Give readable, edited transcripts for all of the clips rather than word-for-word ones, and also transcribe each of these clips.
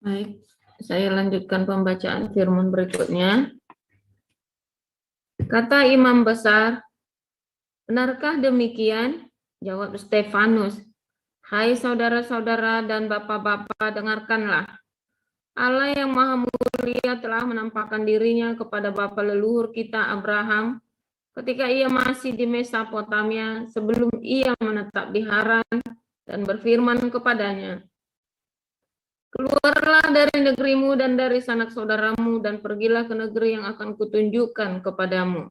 Baik, saya lanjutkan pembacaan firman berikutnya. Kata imam besar, benarkah demikian? Jawab Stefanus, hai saudara-saudara dan bapak-bapak, dengarkanlah. Allah yang maha mulia telah menampakkan dirinya kepada bapa leluhur kita Abraham ketika ia masih di Mesopotamia sebelum ia menetap di Haran dan berfirman kepadanya, keluarlah dari negerimu dan dari sanak saudaramu dan pergilah ke negeri yang akan kutunjukkan kepadamu.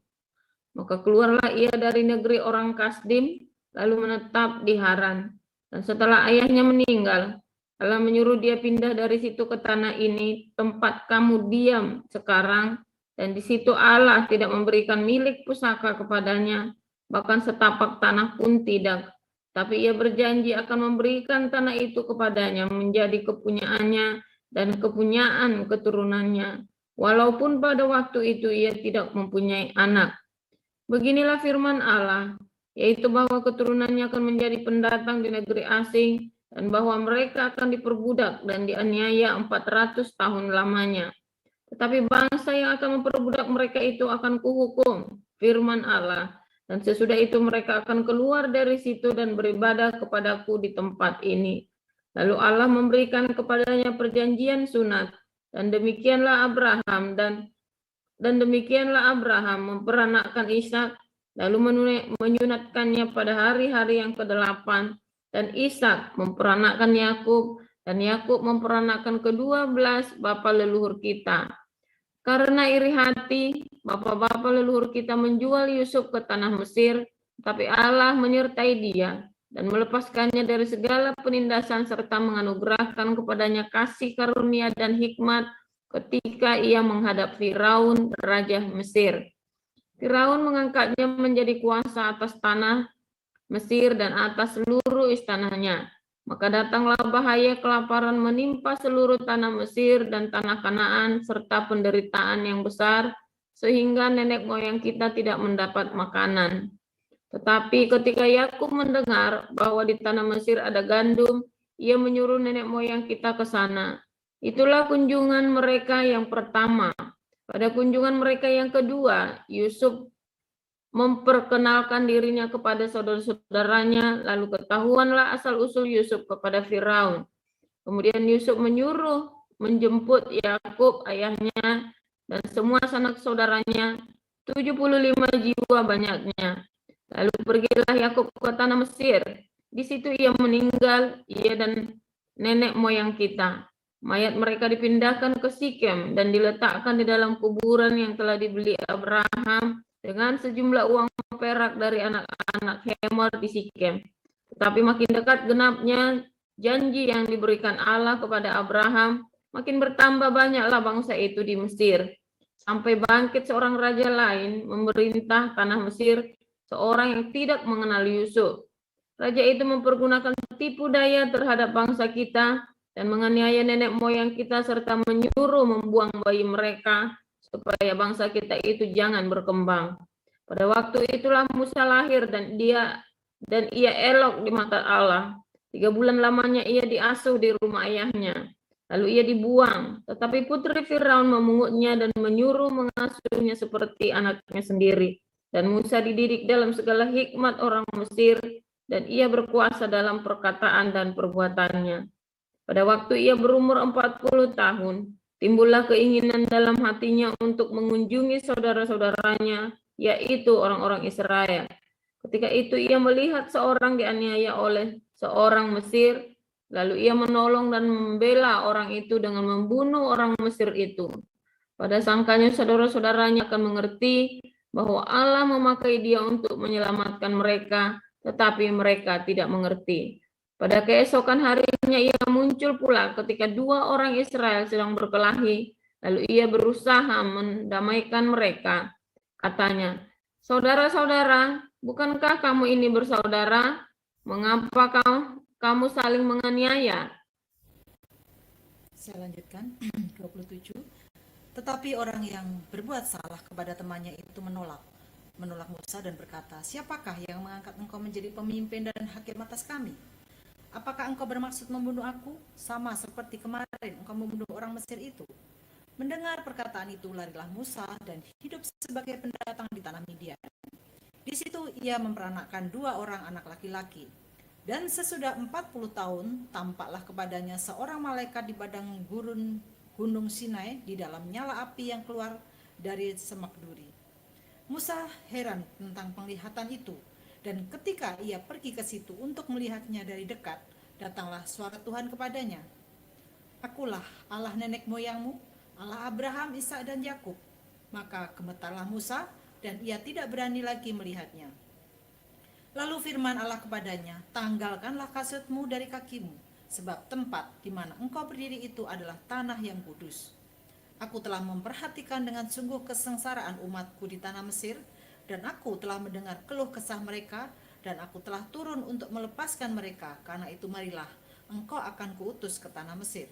Maka keluarlah ia dari negeri orang Kasdim lalu menetap di Haran. Dan setelah ayahnya meninggal, Allah menyuruh dia pindah dari situ ke tanah ini, tempat kamu diam sekarang, dan di situ Allah tidak memberikan milik pusaka kepadanya, bahkan setapak tanah pun tidak. Tapi ia berjanji akan memberikan tanah itu kepadanya menjadi kepunyaannya dan kepunyaan keturunannya, walaupun pada waktu itu ia tidak mempunyai anak. Beginilah firman Allah, yaitu bahwa keturunannya akan menjadi pendatang di negeri asing, dan bahwa mereka akan diperbudak dan dianiaya 400 tahun lamanya. Tetapi bangsa yang akan memperbudak mereka itu akan kuhukum, firman Allah. Dan sesudah itu mereka akan keluar dari situ dan beribadah kepadaku di tempat ini. Lalu Allah memberikan kepadanya perjanjian sunat, dan demikianlah Abraham memperanakkan Ishak, lalu menyunatkannya pada hari-hari yang ke-8, dan Ishak memperanakkan Yakub, dan Yakub memperanakkan ke-12 bapa leluhur kita. Karena iri hati, bapa-bapa leluhur kita menjual Yusuf ke tanah Mesir, tapi Allah menyertai dia dan melepaskannya dari segala penindasan serta menganugerahkan kepadanya kasih karunia dan hikmat ketika ia menghadap Firaun, raja Mesir. Firaun mengangkatnya menjadi kuasa atas tanah Mesir dan atas seluruh istananya. Maka datanglah bahaya kelaparan menimpa seluruh tanah Mesir dan tanah Kanaan serta penderitaan yang besar sehingga nenek moyang kita tidak mendapat makanan. Tetapi ketika Yakub mendengar bahwa di tanah Mesir ada gandum, ia menyuruh nenek moyang kita ke sana. Itulah kunjungan mereka yang pertama. Pada kunjungan mereka yang kedua, Yusuf memperkenalkan dirinya kepada saudara-saudaranya, lalu ketahuanlah asal-usul Yusuf kepada Firaun. Kemudian Yusuf menyuruh menjemput Yakub ayahnya dan semua sanak saudaranya, 75 jiwa banyaknya. Lalu pergilah Yakub ke tanah Mesir. Di situ ia meninggal, ia dan nenek moyang kita. Mayat mereka dipindahkan ke Sikem dan diletakkan di dalam kuburan yang telah dibeli Abraham dengan sejumlah uang perak dari anak-anak Hemor di Sikem. Tetapi makin dekat genapnya janji yang diberikan Allah kepada Abraham, makin bertambah banyaklah bangsa itu di Mesir. Sampai bangkit seorang raja lain memerintah tanah Mesir, seorang yang tidak mengenal Yusuf. Raja itu mempergunakan tipu daya terhadap bangsa kita dan menganiaya nenek moyang kita serta menyuruh membuang bayi mereka supaya bangsa kita itu jangan berkembang. Pada waktu itulah Musa lahir dan ia elok di mata Allah. 3 bulan lamanya ia diasuh di rumah ayahnya. Lalu ia dibuang, tetapi putri Firaun memungutnya dan menyuruh mengasuhnya seperti anaknya sendiri. Dan Musa dididik dalam segala hikmat orang Mesir, dan ia berkuasa dalam perkataan dan perbuatannya. Pada waktu ia berumur 40 tahun, timbullah keinginan dalam hatinya untuk mengunjungi saudara-saudaranya, yaitu orang-orang Israel. Ketika itu ia melihat seorang dianiaya oleh seorang Mesir, lalu ia menolong dan membela orang itu dengan membunuh orang Mesir itu. Pada sangkanya saudara-saudaranya akan mengerti bahwa Allah memakai dia untuk menyelamatkan mereka, tetapi mereka tidak mengerti. Pada keesokan harinya ia muncul pula ketika 2 orang Israel sedang berkelahi, lalu ia berusaha mendamaikan mereka. Katanya, saudara-saudara, bukankah kamu ini bersaudara? Mengapa kamu saling menganiaya? Saya lanjutkan 27. Tetapi orang yang berbuat salah kepada temannya itu menolak Musa dan berkata, siapakah yang mengangkat engkau menjadi pemimpin dan hakim atas kami? apakah engkau bermaksud membunuh aku? Sama seperti kemarin engkau membunuh orang Mesir itu. Mendengar perkataan itu, larilah Musa dan hidup sebagai pendatang di tanah Midian. Di situ ia memperanakkan 2 orang anak laki-laki. Dan sesudah 40 tahun, tampaklah kepadanya seorang malaikat di padang gurun Gunung Sinai di dalam nyala api yang keluar dari semak duri. Musa heran tentang penglihatan itu, dan ketika ia pergi ke situ untuk melihatnya dari dekat, datanglah suara Tuhan kepadanya. Akulah Allah nenek moyangmu, Allah Abraham, Ishak dan Yakub. Maka gemetarlah Musa, dan ia tidak berani lagi melihatnya. Lalu firman Allah kepadanya, tanggalkanlah kasutmu dari kakimu, sebab tempat di mana engkau berdiri itu adalah tanah yang kudus. Aku telah memperhatikan dengan sungguh kesengsaraan umatku di tanah Mesir, dan aku telah mendengar keluh kesah mereka, dan aku telah turun untuk melepaskan mereka. Karena itu marilah, engkau akan kuutus ke tanah Mesir.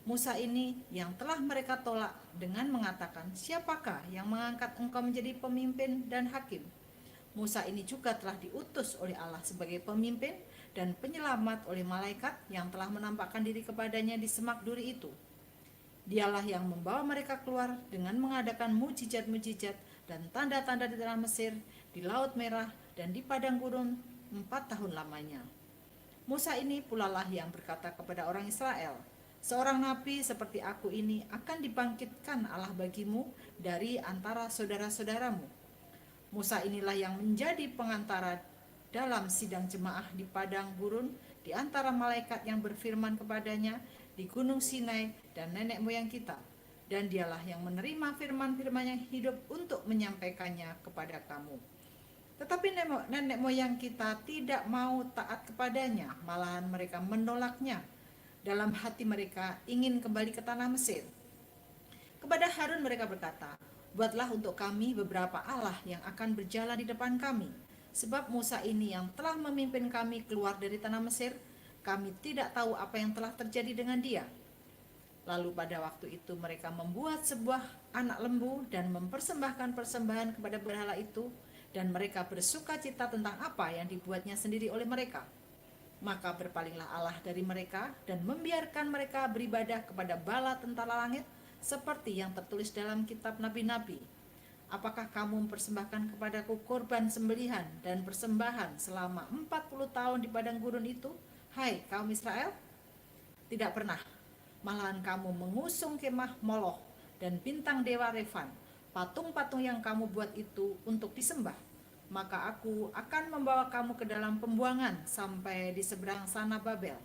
Musa ini yang telah mereka tolak dengan mengatakan, siapakah yang mengangkat engkau menjadi pemimpin dan hakim? Musa ini juga telah diutus oleh Allah sebagai pemimpin dan penyelamat oleh malaikat yang telah menampakkan diri kepadanya di semak duri itu. Dialah yang membawa mereka keluar dengan mengadakan mujizat-mujizat dan tanda-tanda di tanah Mesir, di Laut Merah, dan di padang gurun 4 tahun lamanya. Musa ini pula lah yang berkata kepada orang Israel, seorang nabi seperti aku ini akan dibangkitkan Allah bagimu dari antara saudara-saudaramu. Musa inilah yang menjadi pengantara dalam sidang jemaah di padang gurun di antara malaikat yang berfirman kepadanya di gunung Sinai dan nenek moyang kita. Dan dialah yang menerima firman-firman yang hidup untuk menyampaikannya kepada kamu. Tetapi nenek moyang kita tidak mau taat kepadanya, malahan mereka menolaknya. Dalam hati mereka ingin kembali ke tanah Mesir. Kepada Harun mereka berkata, buatlah untuk kami beberapa Allah yang akan berjalan di depan kami. Sebab Musa ini yang telah memimpin kami keluar dari tanah Mesir, kami tidak tahu apa yang telah terjadi dengan dia. Lalu pada waktu itu mereka membuat sebuah anak lembu dan mempersembahkan persembahan kepada berhala itu, dan mereka bersuka cita tentang apa yang dibuatnya sendiri oleh mereka. Maka berpalinglah Allah dari mereka dan membiarkan mereka beribadah kepada bala tentara langit, seperti yang tertulis dalam kitab nabi-nabi. Apakah kamu mempersembahkan kepadaku korban sembelihan dan persembahan selama 40 tahun di padang gurun itu, hai kaum Israel? Tidak pernah. Malahan kamu mengusung kemah Moloch dan bintang dewa Refan, patung-patung yang kamu buat itu untuk disembah. Maka aku akan membawa kamu ke dalam pembuangan sampai di seberang sana Babel.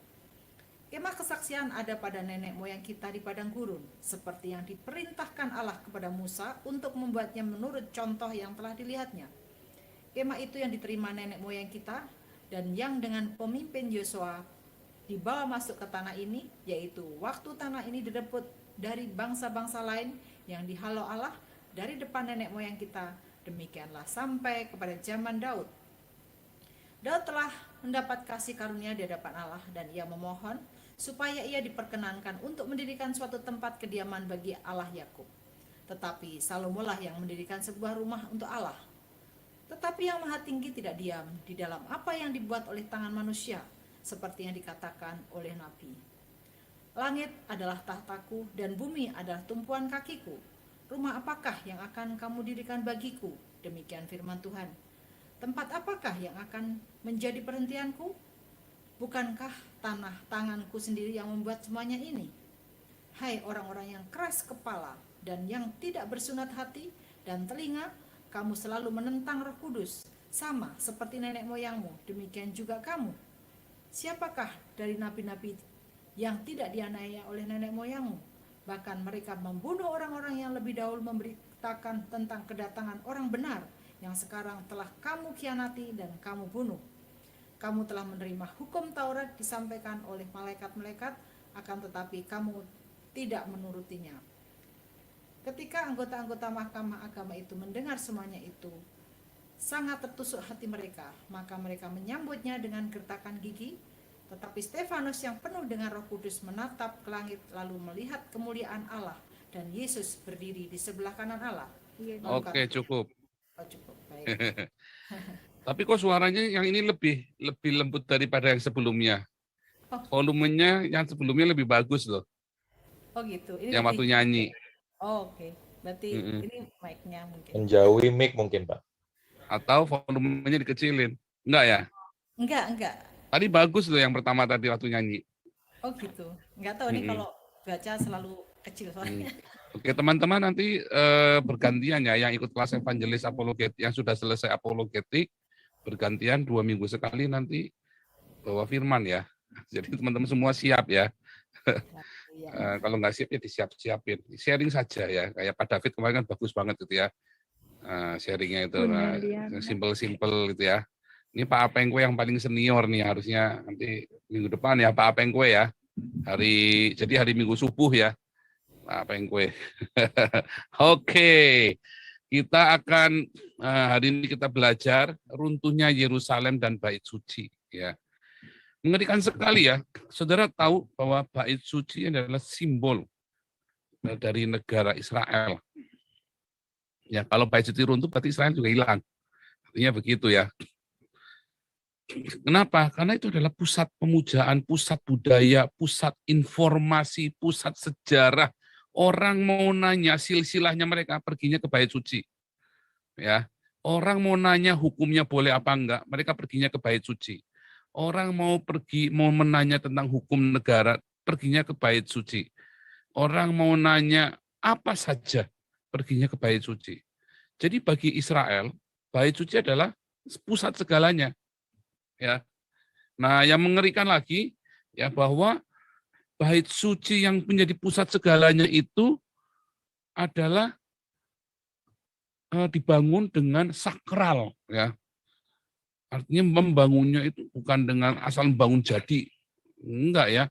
Kemah kesaksian ada pada nenek moyang kita di padang gurun, seperti yang diperintahkan Allah kepada Musa untuk membuatnya menurut contoh yang telah dilihatnya. Kemah itu yang diterima nenek moyang kita, dan yang dengan pemimpin Yosua dibawa masuk ke tanah ini, yaitu waktu tanah ini direbut dari bangsa-bangsa lain yang dihalau Allah dari depan nenek moyang kita. Demikianlah sampai kepada zaman Daud. Daud telah mendapat kasih karunia di hadapan Allah, dan ia memohon supaya ia diperkenankan untuk mendirikan suatu tempat kediaman bagi Allah Yakub. Tetapi Salomo lah yang mendirikan sebuah rumah untuk Allah. Tetapi yang Maha Tinggi tidak diam di dalam apa yang dibuat oleh tangan manusia, seperti yang dikatakan oleh Nabi. Langit adalah tahtaku dan bumi adalah tumpuan kakiku. Rumah apakah yang akan kamu dirikan bagiku? Demikian firman Tuhan. Tempat apakah yang akan menjadi perhentianku? Bukankah tanah tanganku sendiri yang membuat semuanya ini? Hai orang-orang yang keras kepala dan yang tidak bersunat hati dan telinga, kamu selalu menentang Roh Kudus, sama seperti nenek moyangmu, demikian juga kamu. Siapakah dari nabi-nabi yang tidak dianiaya oleh nenek moyangmu? Bahkan mereka membunuh orang-orang yang lebih dahulu memberitakan tentang kedatangan orang benar, yang sekarang telah kamu khianati dan kamu bunuh. Kamu telah menerima hukum Taurat disampaikan oleh malaikat-malaikat, akan tetapi kamu tidak menurutinya. Ketika anggota-anggota mahkamah agama itu mendengar semuanya itu, sangat tertusuk hati mereka, maka mereka menyambutnya dengan gertakan gigi. Tetapi Stefanus yang penuh dengan Roh Kudus menatap ke langit lalu melihat kemuliaan Allah dan Yesus berdiri di sebelah kanan Allah. Oke, cukup. Oh, cukup. Baik. Tapi kok suaranya yang ini lebih lembut daripada yang sebelumnya? Volumenya yang sebelumnya lebih bagus loh, Oh gitu. Ini yang waktu nyanyi. Oh, oke. Berarti Mm-mm. ini mic-nya mungkin. Menjauhi mic mungkin, Pak. Atau volumenya dikecilin. Enggak ya? Enggak. Tadi bagus loh yang pertama tadi waktu nyanyi. Oh gitu. Enggak tahu nih Mm-mm. kalau baca selalu kecil soalnya. Oke, teman-teman nanti bergantian ya, yang ikut kelas evangelis apologetik, yang sudah selesai apologetik, bergantian 2 minggu sekali nanti bawa firman ya. Jadi teman-teman semua siap ya. Iya. Kalau nggak siap ya disiap-siapin. Sharing saja ya, kayak Pak David kemarin kan bagus banget gitu ya. Sharingnya itu simple-simple gitu ya. Ini Pak Apengkwe yang paling senior nih, harusnya nanti minggu depan ya Pak Apengkwe ya. Jadi hari Minggu subuh ya Pak Apengkwe. Oke, kita akan hari ini kita belajar runtuhnya Yerusalem dan Bait Suci ya. Mengerikan sekali ya, saudara tahu bahwa Bait Suci adalah simbol dari negara Israel. Ya, kalau Bait Suci runtuh berarti Israel juga hilang. Artinya begitu ya. Kenapa? Karena itu adalah pusat pemujaan, pusat budaya, pusat informasi, pusat sejarah. Orang mau nanya silsilahnya mereka perginya ke Bait Suci. Ya. Orang mau nanya hukumnya boleh apa enggak, mereka perginya ke Bait Suci. Orang mau menanya tentang hukum negara, perginya ke Bait Suci. Orang mau nanya apa saja, perginya ke Bait Suci. Jadi bagi Israel, Bait Suci adalah pusat segalanya. Ya. Nah, yang mengerikan lagi ya bahwa Bait Suci yang menjadi pusat segalanya itu adalah dibangun dengan sakral ya. Artinya membangunnya itu bukan dengan asal membangun jadi. Enggak ya.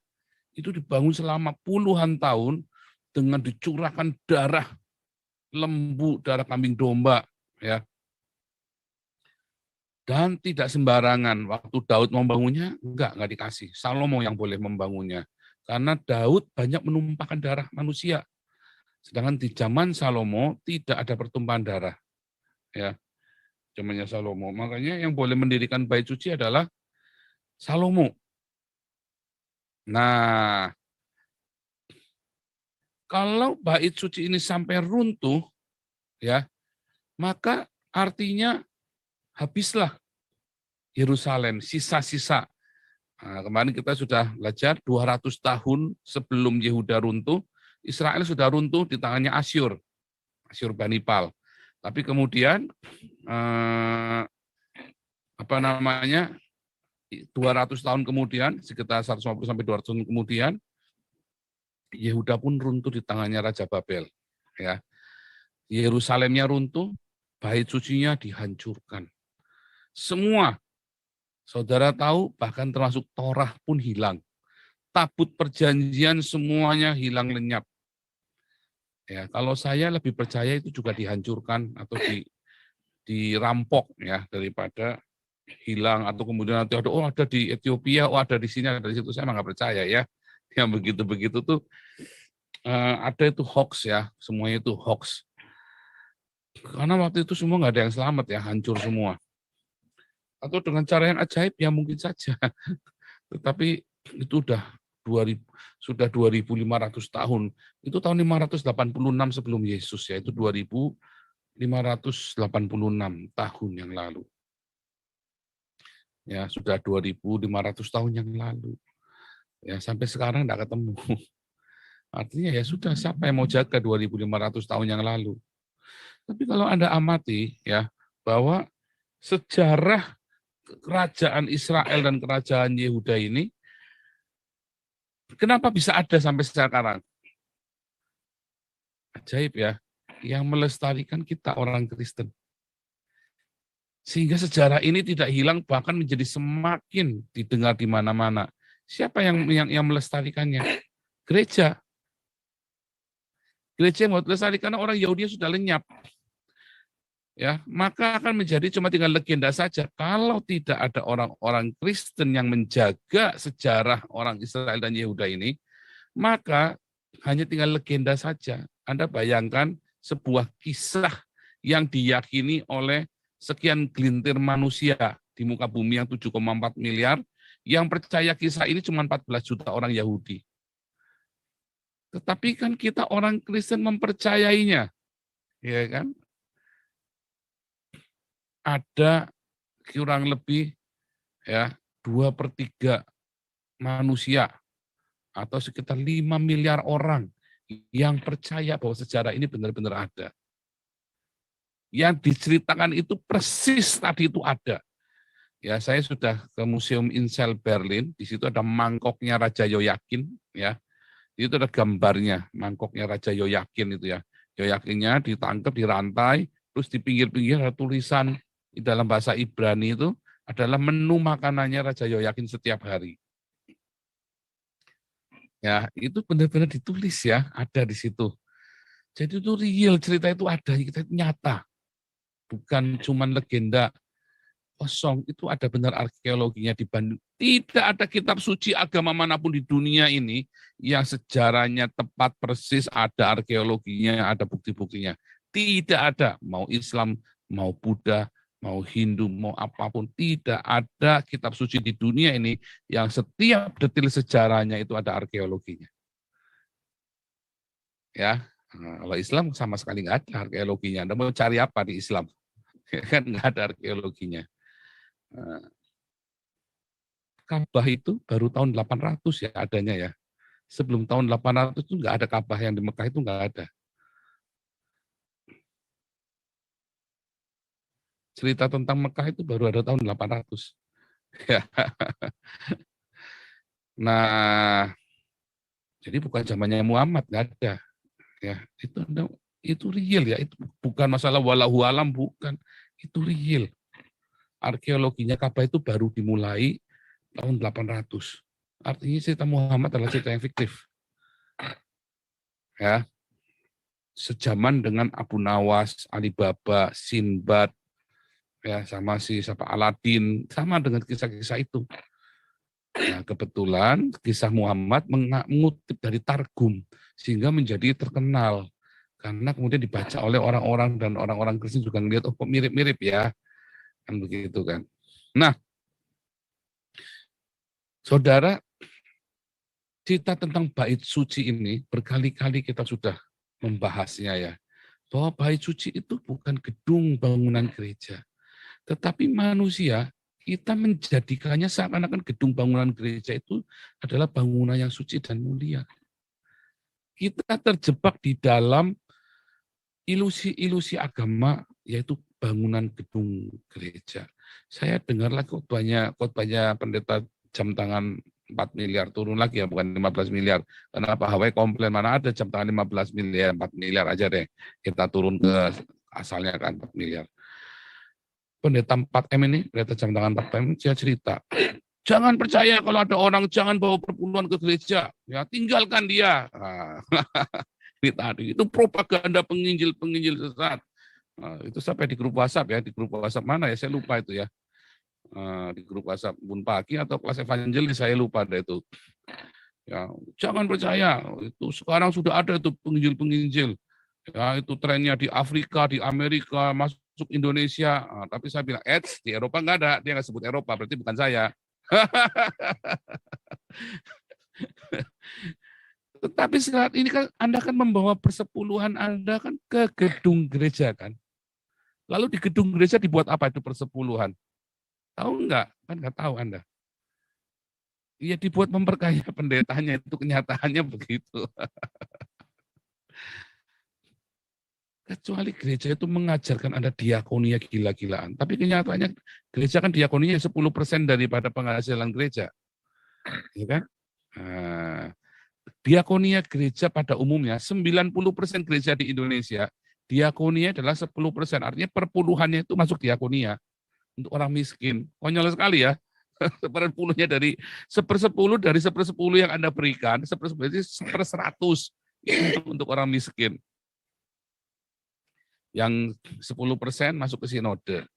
Itu dibangun selama puluhan tahun dengan dicurahkan darah lembu, darah kambing domba ya. Dan tidak sembarangan. Waktu Daud membangunnya, enggak dikasih. Salomo yang boleh membangunnya. Karena Daud banyak menumpahkan darah manusia. Sedangkan di zaman Salomo tidak ada pertumpahan darah. Ya. Zamannya Salomo. Makanya yang boleh mendirikan Bait Suci adalah Salomo. Nah, kalau Bait Suci ini sampai runtuh, ya, maka artinya habislah Yerusalem, sisa-sisa. Nah, kemarin kita sudah belajar 200 tahun sebelum Yehuda runtuh, Israel sudah runtuh di tangannya Asyur Banipal. Tapi kemudian 200 tahun kemudian, sekitar 150 sampai 200 tahun kemudian, Yehuda pun runtuh di tangannya Raja Babel. Ya, Yerusalemnya runtuh, Bait Sucinya dihancurkan. Semua, saudara tahu, bahkan termasuk Torah pun hilang. Tabut perjanjian semuanya hilang lenyap. Ya, kalau saya lebih percaya itu juga dihancurkan atau dirampok ya daripada hilang atau kemudian nanti ada di Ethiopia, ada di sini, ada di situ. Saya nggak percaya ya. Yang begitu-begitu tuh ada itu hoax ya, semuanya itu hoax. Karena waktu itu semua nggak ada yang selamat ya, hancur semua. Atau dengan cara yang ajaib ya mungkin saja. Tetapi itu sudah 2.500 tahun. Itu tahun 586 sebelum Yesus ya, itu 2.586 tahun yang lalu. Ya, sudah 2.500 tahun yang lalu. Ya, sampai sekarang enggak ketemu. Artinya ya sudah, siapa yang mau jaga 2.500 tahun yang lalu. Tapi kalau Anda amati ya bahwa sejarah kerajaan Israel dan kerajaan Yehuda ini kenapa bisa ada sampai sekarang? Ajaib ya, yang melestarikan kita orang Kristen. Sehingga sejarah ini tidak hilang, bahkan menjadi semakin didengar di mana-mana. Siapa yang melestarikannya? Gereja. Gereja yang melestarikan, orang Yahudi sudah lenyap. Ya, maka akan menjadi cuma tinggal legenda saja. Kalau tidak ada orang-orang Kristen yang menjaga sejarah orang Israel dan Yehuda ini, maka hanya tinggal legenda saja. Anda bayangkan sebuah kisah yang diyakini oleh sekian gelintir manusia di muka bumi yang 7,4 miliar, Yang percaya kisah ini cuma 14 juta orang Yahudi. Tetapi kan kita orang Kristen mempercayainya. Ya kan? Ada kurang lebih ya 2/3 manusia atau sekitar 5 miliar orang yang percaya bahwa sejarah ini benar-benar ada. Yang diceritakan itu persis tadi itu ada. Ya, saya sudah ke Museum Insel Berlin, di situ ada mangkoknya Raja Yoyakin, ya. Itu ada gambarnya, mangkoknya Raja Yoyakin itu ya. Yoyakinnya ditangkap, dirantai, terus di pinggir-pinggir ada tulisan di dalam bahasa Ibrani itu adalah menu makanannya Raja Yoyakin setiap hari. Ya, itu benar-benar ditulis ya, ada di situ. Jadi itu real, cerita itu ada, kita nyata. Bukan cuma legenda kosong, itu ada benar arkeologinya di Bandung. Tidak ada kitab suci agama manapun di dunia ini yang sejarahnya tepat persis, ada arkeologinya, ada bukti-buktinya. Tidak ada, mau Islam, mau Buddha, mau Hindu, mau apapun, tidak ada kitab suci di dunia ini yang setiap detil sejarahnya itu ada arkeologinya. Ya, nah, kalau Islam sama sekali nggak ada arkeologinya. Anda mau cari apa di Islam? Kan nggak ada arkeologinya. Nah, Ka'bah itu baru tahun 800 ya adanya ya. Sebelum tahun 800 itu nggak ada Ka'bah yang di Mekah itu nggak ada. Cerita tentang Mekah itu baru ada tahun 800. Nah, jadi bukan zamannya Muhammad, nggak ada. Ya, itu real ya, itu bukan masalah wallahu alam, bukan. Itu real. Arkeologinya Ka'bah itu baru dimulai tahun 800. Artinya cerita Muhammad adalah cerita yang fiktif. Ya. Sejaman dengan Abu Nawas, Alibaba, Sinbad, ya sama si siapa Aladin, sama dengan kisah-kisah itu. Nah, kebetulan kisah Muhammad mengutip dari Targum sehingga menjadi terkenal karena kemudian dibaca oleh orang-orang dan orang-orang Kristen juga ngelihat oh kok mirip-mirip ya. Kan begitu kan. Nah, Saudara, cerita tentang bait suci ini berkali-kali kita sudah membahasnya ya. Bahwa bait suci itu bukan gedung bangunan gereja. Tetapi manusia, kita menjadikannya seakan-akan gedung bangunan gereja itu adalah bangunan yang suci dan mulia. Kita terjebak di dalam ilusi-ilusi agama, yaitu bangunan gedung gereja. Saya dengar lagi khotbahnya pendeta jam tangan 4 miliar, turun lagi ya, bukan 15 miliar. Karena Pak Hawai komplain, mana ada jam tangan 15 miliar, 4 miliar aja deh. Kita turun ke asalnya kan 4 miliar. Pendeta 4M ini, pendeta jam tangan 4M, dia cerita, jangan percaya kalau ada orang, jangan bawa perpuluhan ke gereja, ya tinggalkan dia. Nah, ini tadi, itu propaganda penginjil sesat. Nah, itu sampai di grup WhatsApp ya, di grup WhatsApp mana ya, saya lupa itu ya. Di grup WhatsApp Bun Pagi atau kelas evangelis, saya lupa deh itu. Ya, jangan percaya, itu sekarang sudah ada itu penginjil. Ya, itu trennya di Afrika, di Amerika, masuk Indonesia. Nah, tapi saya bilang, di Eropa nggak ada. Dia nggak sebut Eropa, berarti bukan saya. Tetapi saat ini kan Anda kan membawa persepuluhan Anda kan ke gedung gereja kan. Lalu di gedung gereja dibuat apa itu persepuluhan? Tahu nggak? Kan nggak tahu Anda. Iya dibuat memperkaya pendetanya, itu kenyataannya begitu. Kecuali gereja itu mengajarkan Anda diakonia gila-gilaan. Tapi kenyataannya gereja kan diakoninya 10% daripada penghasilan gereja. Ya kan? Nah, diakonia gereja pada umumnya, 90% gereja di Indonesia, diakonia adalah 10%. Artinya perpuluhannya itu masuk diakonia untuk orang miskin. Konyol sekali ya. Seperpuluhnya dari 1/10 dari 1/10 yang Anda berikan, 1/10 itu 1/100 untuk orang miskin. Yang 10% masuk ke sinode,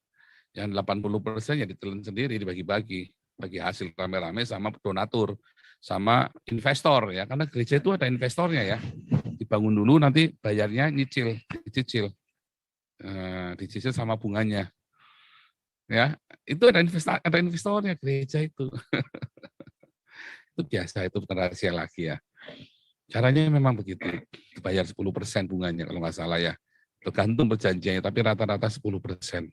yang 80% ya ditelan sendiri, dibagi-bagi, bagi hasil rame-rame sama donatur, sama investor ya, karena gereja itu ada investornya ya, dibangun dulu nanti bayarnya dicicil sama bunganya, ya itu ada investornya gereja itu. Itu biasa, itu bukan rahasia lagi ya. Caranya memang begitu, dibayar 10% bunganya kalau nggak salah ya. Tergantung perjanjiannya, tapi rata-rata 10%.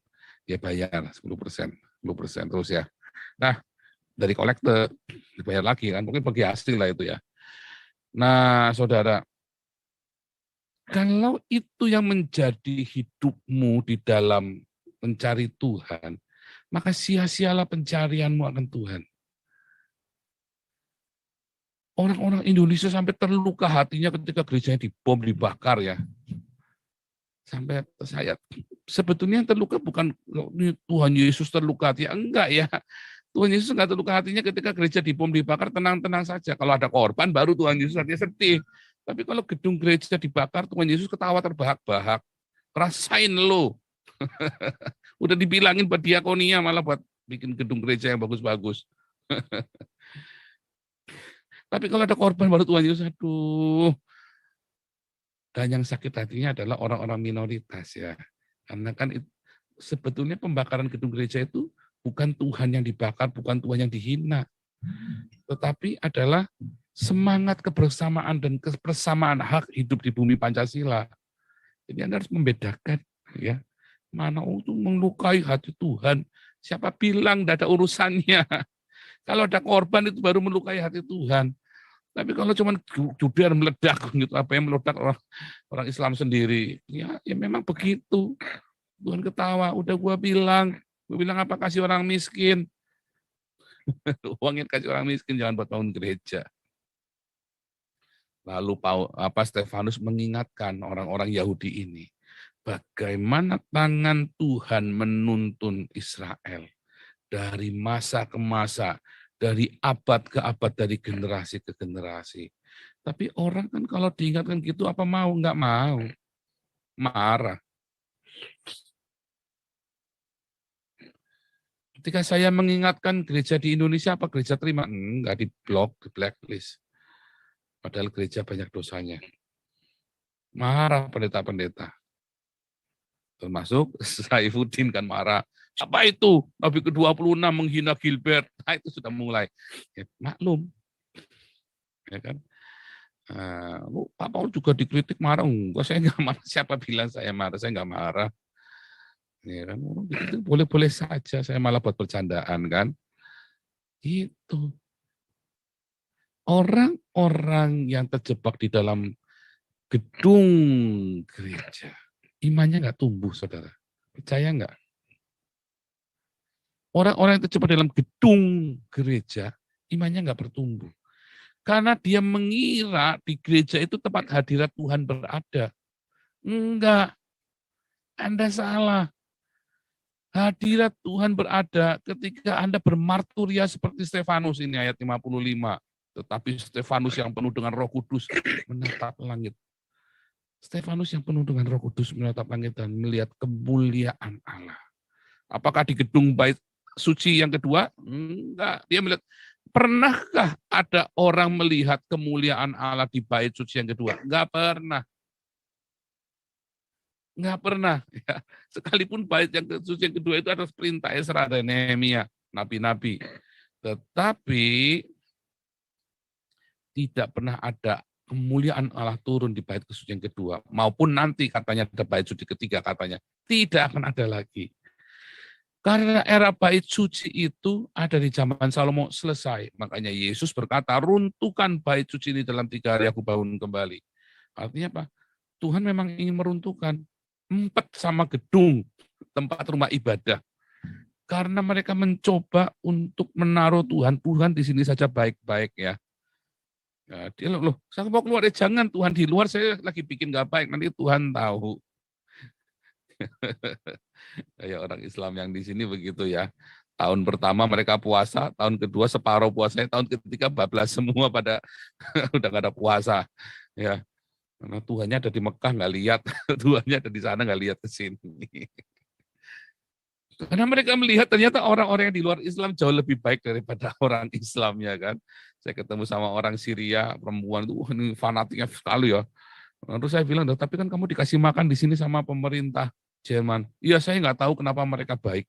Dia bayar 10%, 10% terus ya. Nah, dari kolektor dibayar lagi kan, mungkin bagi hasil lah itu ya. Nah, saudara, kalau itu yang menjadi hidupmu di dalam mencari Tuhan, maka sia-sialah pencarianmu akan Tuhan. Orang-orang Indonesia sampai terluka hatinya ketika gerejanya dibom, dibakar ya. Sampai saya sebetulnya yang terluka bukan Tuhan Yesus terluka hati, enggak ya. Tuhan Yesus enggak terluka hatinya ketika gereja dibom, dibakar, tenang-tenang saja. Kalau ada korban baru Tuhan Yesus hatinya sedih. Tapi kalau gedung gereja dibakar, Tuhan Yesus ketawa terbahak-bahak. Rasain lo. Udah dibilangin buat diakonia malah buat bikin gedung gereja yang bagus-bagus. Tapi kalau ada korban baru Tuhan Yesus, aduh. Dan yang sakit hatinya adalah orang-orang minoritas ya. Karena kan sebetulnya pembakaran gedung gereja itu bukan Tuhan yang dibakar, bukan Tuhan yang dihina. Tetapi adalah semangat kebersamaan dan kebersamaan hak hidup di bumi Pancasila. Jadi Anda harus membedakan ya. Mana itu melukai hati Tuhan. Siapa bilang tidak ada urusannya. Kalau ada korban itu baru melukai hati Tuhan. Tapi kalau cuma judar meledak gitu, apa yang meledak orang Islam sendiri, ya memang begitu. Tuhan ketawa, udah gua bilang apa kasih orang miskin. Uangnya kasih orang miskin, jangan buat bangun gereja. Lalu Stefanus mengingatkan orang-orang Yahudi ini, bagaimana tangan Tuhan menuntun Israel dari masa ke masa, dari abad ke abad, dari generasi ke generasi. Tapi orang kan kalau diingatkan gitu apa mau? Enggak mau. Marah. Ketika saya mengingatkan gereja di Indonesia, apa gereja terima? Enggak, di blok, di blacklist. Padahal gereja banyak dosanya. Marah pendeta-pendeta. Termasuk Saifuddin kan marah. Apa itu? Nabi ke-26 menghina Gilbert. Nah, itu sudah mulai. Ya, maklum. Ya kan? Pak Paul juga dikritik marah. Enggak, saya enggak marah. Siapa bilang saya marah? Saya enggak marah. Ya kan? Itu boleh-boleh saja. Saya malah buat bercandaan kan. Itu. Orang-orang yang terjebak di dalam gedung gereja, imannya enggak tumbuh, saudara. Percaya enggak? Orang-orang yang terjebak dalam gedung gereja, imannya enggak bertumbuh. Karena dia mengira di gereja itu tempat hadirat Tuhan berada. Enggak. Anda salah. Hadirat Tuhan berada ketika Anda bermarturia seperti Stefanus ini ayat 55. Tetapi Stefanus yang penuh dengan Roh Kudus menatap langit. Stefanus yang penuh dengan Roh Kudus menatap langit dan melihat kemuliaan Allah. Apakah di gedung bait suci yang kedua? Enggak. Dia melihat, pernahkah ada orang melihat kemuliaan Allah di bait suci yang kedua? Enggak pernah. Enggak pernah. Ya. Sekalipun bait yang suci yang kedua itu atas perintah Esra dan Nehemia, nabi-nabi. Tetapi tidak pernah ada kemuliaan Allah turun di bait suci yang kedua. Maupun nanti katanya ada bait suci ketiga katanya. Tidak akan ada lagi. Karena era bait suci itu ada di zaman Salomo selesai. Makanya Yesus berkata, runtuhkan bait suci ini dalam 3 hari aku bangun kembali. Artinya apa? Tuhan memang ingin meruntuhkan 4 sama gedung, tempat rumah ibadah. Karena mereka mencoba untuk menaruh Tuhan. Tuhan di sini saja baik-baik ya. Ya dia loh, saya mau keluar, jangan Tuhan di luar, saya lagi bikin gak baik, nanti Tuhan tahu. Kayak orang Islam yang di sini begitu ya. Tahun pertama mereka puasa, tahun kedua separuh puasanya, tahun ketiga bablas semua pada udah gak ada puasa. Ya, karena Tuhannya ada di Mekah nggak lihat, Tuhannya ada di sana nggak lihat ke sini. Karena mereka melihat ternyata orang-orang yang di luar Islam jauh lebih baik daripada orang Islamnya kan. Saya ketemu sama orang Syria, perempuan itu, ini fanatiknya sekali ya. Lalu saya bilang, tapi kan kamu dikasih makan di sini sama pemerintah Jerman. Iya, saya nggak tahu kenapa mereka baik.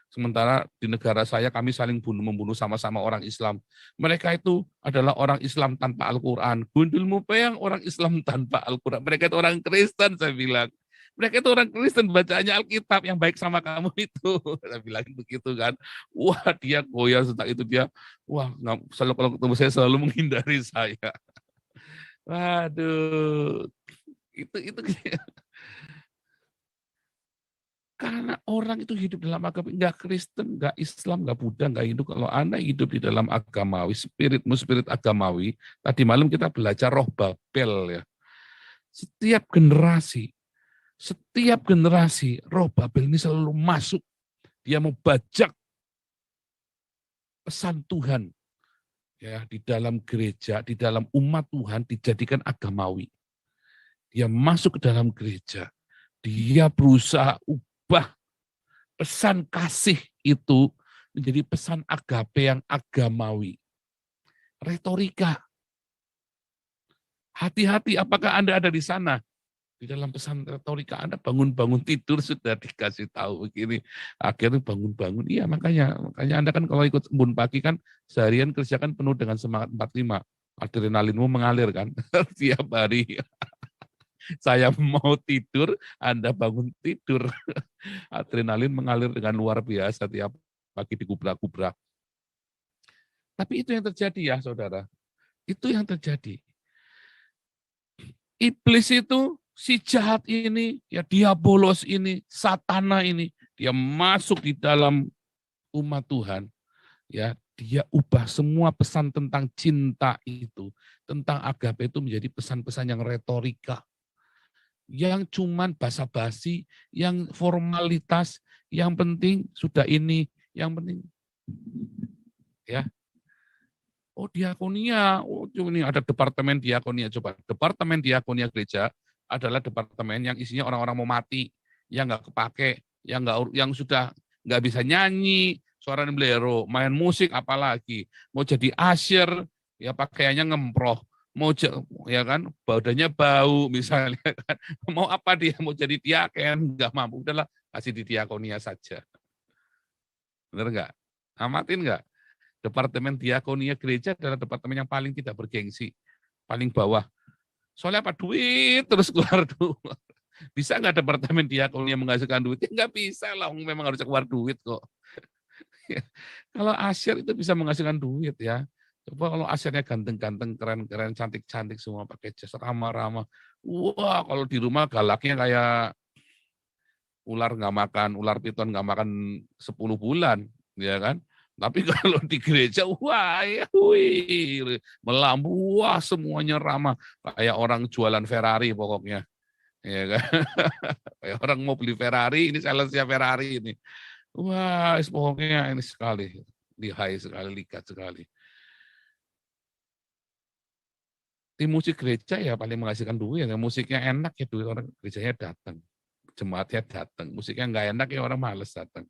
Sementara di negara saya kami saling membunuh sama-sama orang Islam. Mereka itu adalah orang Islam tanpa Al-Quran. Gundul Mupeyang orang Islam tanpa Al-Quran. Mereka itu orang Kristen, saya bilang. Mereka itu orang Kristen, bacaannya Alkitab yang baik sama kamu itu. Saya bilang begitu kan. Wah, dia goyah tentang itu. Dia, wah, selalu kalau ketemu saya selalu menghindari saya. Waduh, itu karena orang itu hidup dalam agama, nggak Kristen, nggak Islam, nggak Buddha, nggak Hindu. Kalau Anda hidup di dalam agamawi, spirit agamawi, tadi malam kita belajar roh Babel ya. Setiap generasi roh Babel ini selalu masuk. Dia mau bajak pesan Tuhan ya di dalam gereja, di dalam umat Tuhan dijadikan agamawi. Dia masuk ke dalam gereja. Dia berusaha ubah pesan kasih itu menjadi pesan agape yang agamawi. Retorika. Hati-hati, apakah Anda ada di sana? Di dalam pesan retorika Anda bangun-bangun tidur sudah dikasih tahu begini. Akhirnya bangun-bangun. Iya, makanya Anda kan kalau ikut embun pagi kan seharian kerja kan penuh dengan semangat 45. Adrenalinmu mengalir kan tiap hari. Saya mau tidur, Anda bangun tidur. Adrenalin mengalir dengan luar biasa tiap pagi digubrak-gubrak. Tapi itu yang terjadi ya, saudara. Itu yang terjadi. Iblis itu, si jahat ini, ya diabolos ini, satana ini, dia masuk di dalam umat Tuhan. Ya, dia ubah semua pesan tentang cinta itu, tentang agape itu menjadi pesan-pesan yang retorika. Yang cuman basa-basi, yang formalitas, yang penting sudah ini, yang penting ya. Oh diakonia, oh ini ada departemen diakonia, coba. Departemen diakonia gereja adalah departemen yang isinya orang-orang mau mati, yang nggak kepake, yang sudah nggak bisa nyanyi, suara bolero, main musik apalagi, mau jadi usher, ya pakaiannya ngemproh. Mau ya kan badannya bau misalnya kan, mau apa dia mau jadi diaken nggak mampu, udahlah kasih di diakonia saja. Benar nggak? Amatin nggak? Departemen diakonia gereja adalah departemen yang paling tidak bergengsi, paling bawah. Soalnya apa? Duit terus keluar duit. Bisa nggak departemen diakonia menghasilkan duit? Ya nggak bisa lah, memang harus keluar duit kok. Kalau asyir itu bisa menghasilkan duit ya. Coba kalau asyirnya ganteng-ganteng, keren-keren, cantik-cantik semua pakai jas ramah-ramah. Wah, kalau di rumah galaknya kayak ular nggak makan, ular piton nggak makan 10 bulan, ya kan? Tapi kalau di gereja, wah, ya, wih, melambu, wah, semuanya ramah. Kayak orang jualan Ferrari pokoknya. Ya kan? Kayak orang mau beli Ferrari, ini salesnya Ferrari ini. Wah, pokoknya ini sekali. Lihai sekali, likat sekali. Tim musik gereja ya paling menghasilkan duit, ya. Musiknya enak ya duit orang gerejanya datang, jemaatnya datang. Musiknya nggak enak ya orang males datang.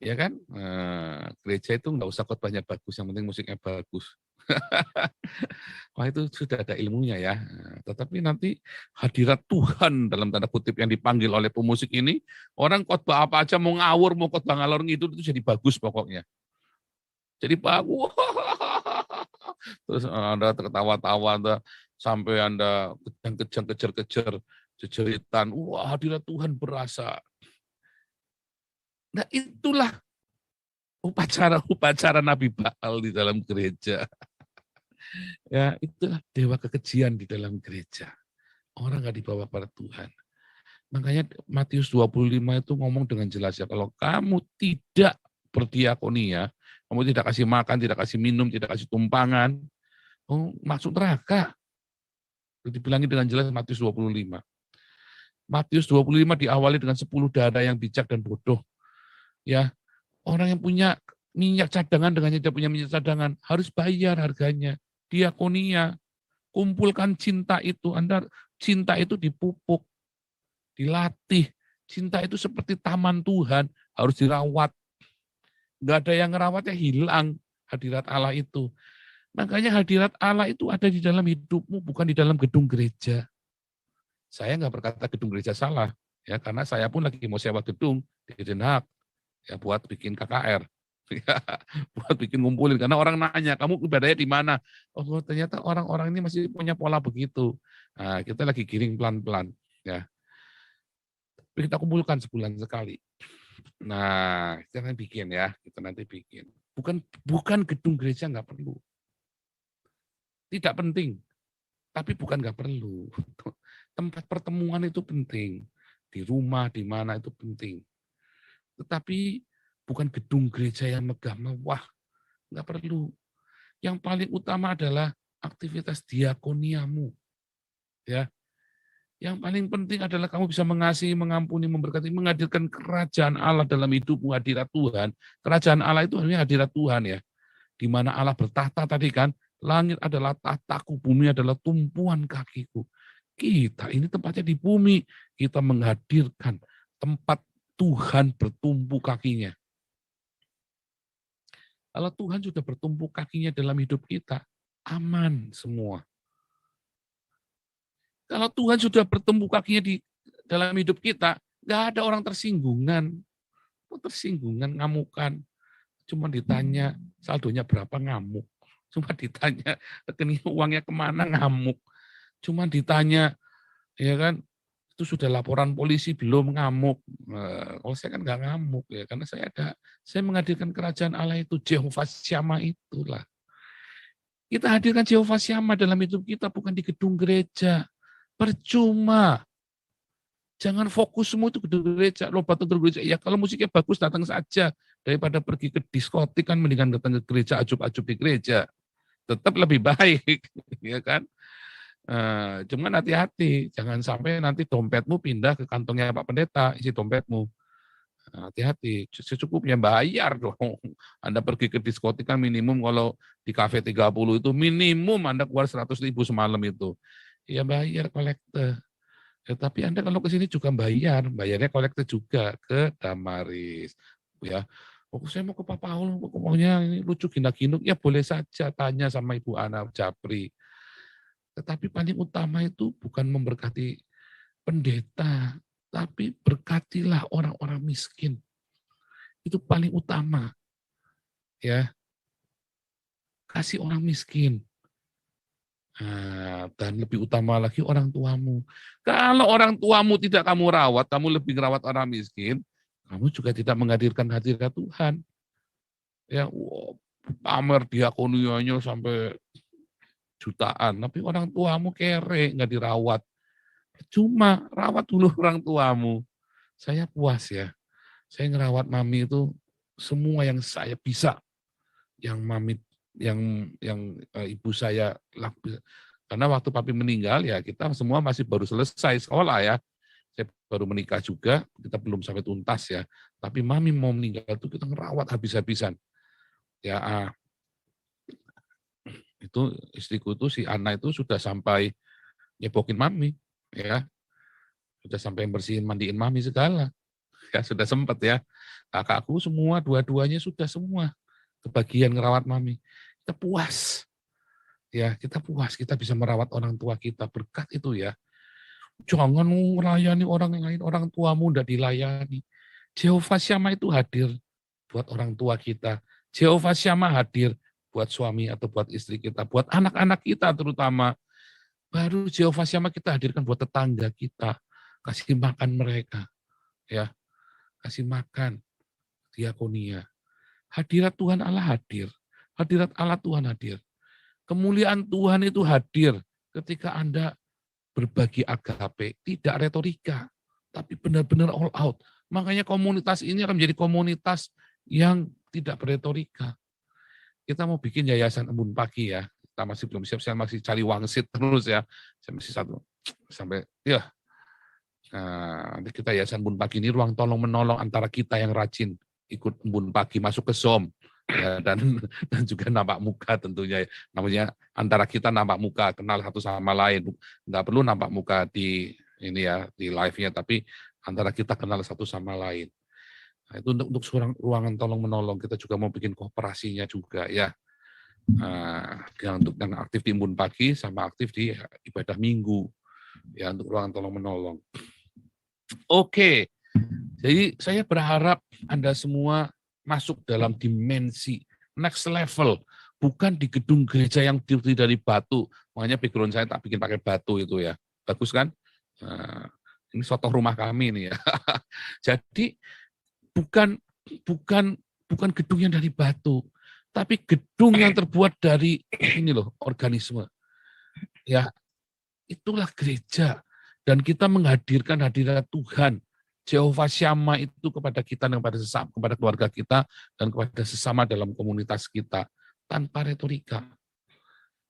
Ya kan? Nah, gereja itu nggak usah khotbahnya bagus, yang penting musiknya bagus. Wah itu sudah ada ilmunya ya. Tetapi nanti hadirat Tuhan dalam tanda kutip yang dipanggil oleh pemusik ini, orang khotbah apa aja mau ngawur, mau khotbah ngalor itu jadi bagus pokoknya. Jadi bagus. Terus Anda tertawa-tawa, Anda sampai Anda kejang-kejang, kejar-kejar, jejeritan. Wah hadirat Tuhan berasa. Nah itulah upacara Nabi Baal di dalam gereja. Ya itulah dewa kekejian di dalam gereja. Orang nggak dibawa pada Tuhan. Makanya Matius 25 itu ngomong dengan jelas ya, kalau kamu tidak berdiakonia, kamu tidak kasih makan, tidak kasih minum, tidak kasih tumpangan, masuk neraka. Itu dibilangi dengan jelas Matius 25. Matius 25 diawali dengan 10 dara yang bijak dan bodoh. Ya, orang yang punya minyak cadangan dengan yang tidak punya minyak cadangan harus bayar harganya. Diakonia, kumpulkan cinta itu. Cinta itu dipupuk, dilatih. Cinta itu seperti taman Tuhan, harus dirawat. Nggak ada yang ngerawatnya, hilang hadirat Allah itu. Makanya hadirat Allah itu ada di dalam hidupmu, bukan di dalam gedung gereja. Saya nggak berkata gedung gereja salah. Ya, karena saya pun lagi mau sewa gedung di Den Haag ya buat bikin KKR. Ya, buat bikin ngumpulin karena orang nanya, "Kamu ibadahnya di mana?" Oh, ternyata orang-orang ini masih punya pola begitu. Nah, kita lagi giring pelan-pelan ya. Kita kumpulkan sebulan sekali. Nah, kita nanti bikin ya, kita nanti bikin. Bukan gedung gereja nggak perlu. Tidak penting, tapi bukan nggak perlu. Tempat pertemuan itu penting. Di rumah, di mana itu penting. Tetapi bukan gedung gereja yang megah mewah, nggak perlu. Yang paling utama adalah aktivitas diakoniamu. Ya, yang paling penting adalah kamu bisa mengasihi, mengampuni, memberkati, menghadirkan kerajaan Allah dalam hidupmu, hadirat Tuhan. Kerajaan Allah itu artinya hadirat Tuhan ya. Di mana Allah bertahta tadi kan, langit adalah tahtaku, bumi adalah tumpuan kakiku. Kita ini tempatnya di bumi, kita menghadirkan tempat Tuhan bertumpu kakinya. Kalau Tuhan sudah bertumpu kakinya dalam hidup kita, aman semua. Kalau Tuhan sudah bertumpu kakinya di dalam hidup kita, nggak ada orang tersinggungan. Tersinggungan, ngamukan. Cuma ditanya saldonya berapa, ngamuk. Cuma ditanya rekening uangnya kemana, ngamuk. Cuma ditanya, ya kan, itu sudah laporan polisi belum, ngamuk. Kalau saya kan nggak ngamuk ya, karena saya menghadirkan kerajaan Allah itu, Jehovah Syama itulah. Kita hadirkan Jehovah Syama dalam hidup kita, bukan di gedung gereja. Percuma. Jangan fokus semua itu gedung gereja, lomba gedung gereja. Ya kalau musiknya bagus datang saja, daripada pergi ke diskotik kan mendingan datang ke gereja, acup-acup di gereja. Tetap lebih baik, ya kan? Cuman hati-hati, jangan sampai nanti dompetmu pindah ke kantongnya Pak Pendeta, isi dompetmu. Hati-hati, secukupnya bayar dong. Anda pergi ke diskotik kan minimum kalau di kafe 30 itu minimum Anda keluar 100.000 semalam itu. Ya bayar kolektor. Ya, tapi Anda kalau ke sini juga bayarnya kolektor juga ke Damaris. Ya, saya mau ke Pak Paul, pokoknya ini lucu gindak-ginuk, ya boleh saja tanya sama Ibu Ana Japri. Tetapi paling utama itu bukan memberkati pendeta, tapi berkatilah orang-orang miskin. Itu paling utama. Ya, kasih orang miskin. Dan lebih utama lagi orang tuamu. Kalau orang tuamu tidak kamu rawat, kamu lebih merawat orang miskin, kamu juga tidak menghadirkan hadirat Tuhan. Ya, pamer diakonianya sampai jutaan, tapi orang tuamu kere, nggak dirawat. Cuma rawat dulu orang tuamu. Saya puas ya. Saya ngerawat mami itu semua yang saya bisa. Yang mami yang ibu saya lakukan. Karena waktu papi meninggal ya kita semua masih baru selesai sekolah ya. Saya baru menikah juga, kita belum sampai tuntas ya. Tapi mami mau meninggal itu kita ngerawat habis-habisan. Ya itu istriku itu si Ana itu sudah sampai nyebokin mami ya. Sudah sampai bersihin mandiin mami segala. Ya sudah sempat ya. Kakakku semua dua-duanya sudah semua kebagian ngerawat mami. Kita puas. Ya, kita puas, kita bisa merawat orang tua kita, berkat itu ya. Jangan melayani orang lain, orang tuamu tidak dilayani. Jehovah Syama itu hadir buat orang tua kita. Jehovah Syama hadir buat suami atau buat istri kita, buat anak-anak kita terutama. Baru Jehovah Syama kita hadirkan buat tetangga kita. Kasih makan mereka. Ya, kasih makan. Diakonia. Hadirat Tuhan Allah hadir. Hadirat Allah Tuhan hadir. Kemuliaan Tuhan itu hadir ketika Anda berbagi agape, tidak retorika, tapi benar-benar all out. Makanya komunitas ini akan menjadi komunitas yang tidak berretorika. Kita mau bikin yayasan embun pagi ya, kita masih belum siap, saya masih cari wangsit terus ya, saya masih satu, sampai ya. Nah, nanti kita yayasan embun pagi ini ruang tolong menolong antara kita yang rajin ikut embun pagi, masuk ke Zoom. Ya, dan juga nampak muka tentunya, namanya antara kita nampak muka, kenal satu sama lain, nggak perlu nampak muka di ini ya di live-nya, tapi antara kita kenal satu sama lain. Nah, itu untuk ruangan tolong menolong, kita juga mau bikin kooperasinya juga ya. Untuk yang aktif di embun pagi sama aktif di ibadah minggu ya, untuk ruangan tolong menolong. Oke, jadi saya berharap Anda semua masuk dalam dimensi next level, bukan di gedung gereja yang terdiri dari batu. Makanya background saya tak bikin pakai batu itu ya. Bagus kan? Nah, ini soto rumah kami nih ya. Jadi bukan gedung yang dari batu, tapi gedung yang terbuat dari ini loh, organisme. Ya, itulah gereja. Dan kita menghadirkan hadirat Tuhan, Jehovah Shammah itu kepada kita dan kepada keluarga kita dan kepada sesama dalam komunitas kita tanpa retorika.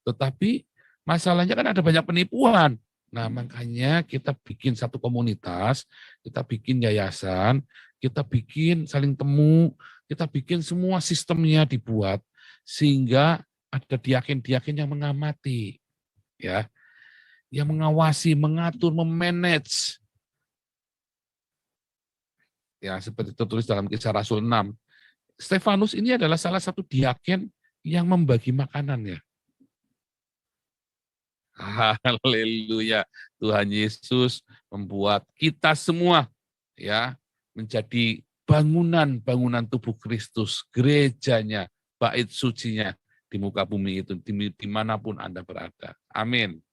Tetapi masalahnya kan ada banyak penipuan. Nah, makanya kita bikin satu komunitas, kita bikin yayasan, kita bikin saling temu, kita bikin semua sistemnya dibuat sehingga ada diaken-diaken yang mengamati, ya, yang mengawasi, mengatur, memanage. Ya, seperti tertulis dalam Kisah Rasul 6. Stefanus ini adalah salah satu diaken yang membagi makanannya. Haleluya. Tuhan Yesus membuat kita semua ya menjadi bangunan tubuh Kristus, gerejanya, bait sucinya di muka bumi itu, dimanapun Anda berada. Amin.